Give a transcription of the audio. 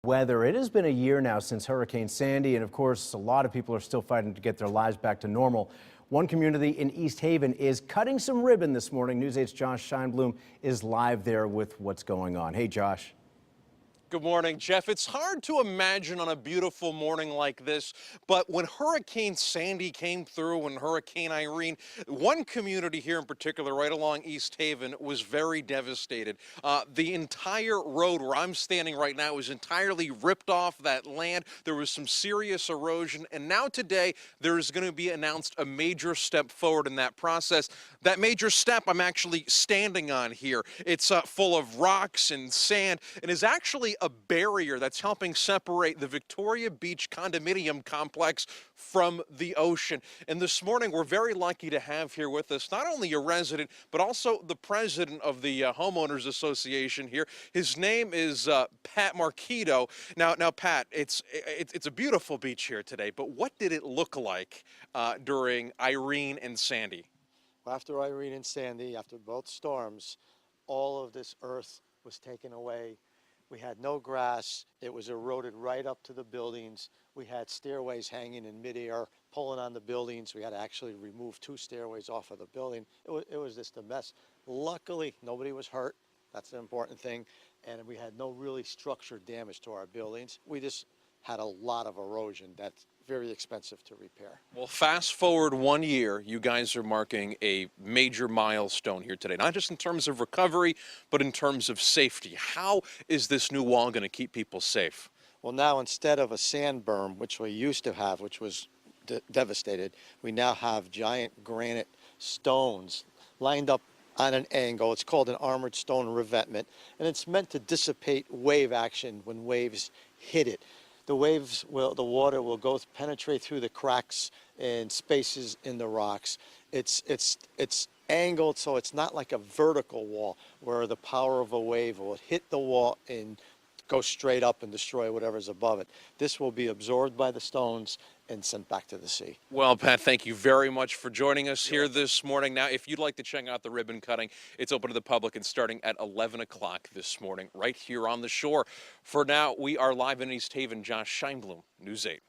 Weather. It has been a year now since Hurricane Sandy, and of course, a lot of people are still fighting to get their lives back to normal. One community in East Haven is cutting some ribbon this morning. News 8's Josh Scheinblum is live there with what's going on. Hey, Josh. Good morning, Jeff. It's hard to imagine on a beautiful morning like this, but when Hurricane Sandy came through and Hurricane Irene, one community here in particular, right along East Haven, was very devastated. The entire road where I'm standing right now is entirely ripped off that land. There was some serious erosion, and now today there is going to be announced a major step forward in that process. That major step I'm actually standing on here. It's full of rocks and sand and is actually a barrier that's helping separate the Victoria Beach condominium complex from the ocean. And this morning, we're very lucky to have here with us not only a resident, but also the president of the Homeowners Association here. His name is Pat Marquito. Now, Pat, it's a beautiful beach here today, but what did it look like during Irene and Sandy? After Irene and Sandy, after both storms, all of this earth was taken away. We had no grass. It was eroded right up to the buildings. We had stairways hanging in midair, pulling on the buildings. We had to actually remove 2 stairways off of the building. It was just a mess. Luckily, nobody was hurt. That's the important thing. And we had no really structured damage to our buildings. We just had a lot of erosion that's very expensive to repair. Well, fast forward 1 year, you guys are marking a major milestone here today, not just in terms of recovery, but in terms of safety. How is this new wall going to keep people safe? Well, now instead of a sand berm, which we used to have, which was devastated, we now have giant granite stones lined up on an angle. It's called an armored stone revetment, and it's meant to dissipate wave action when waves hit it. The water will penetrate through the cracks and spaces in the rocks. It's angled, so it's not like a vertical wall where the power of a wave will hit the wall and go straight up and destroy whatever's above it. This will be absorbed by the stones and sent back to the sea. Well, Pat, thank you very much for joining us here this morning. Now, if you'd like to check out the ribbon cutting, it's open to the public and starting at 11 o'clock this morning right here on the shore. For now, we are live in East Haven. Josh Scheinblum, News 8.